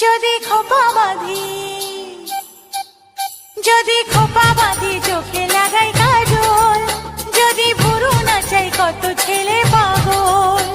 যদি খোপা বাঁধি, যদি খোপা বাঁধি চোখে লাগাই কাজল, যদি ভুরু নাচাই কত ছেলে পাগল।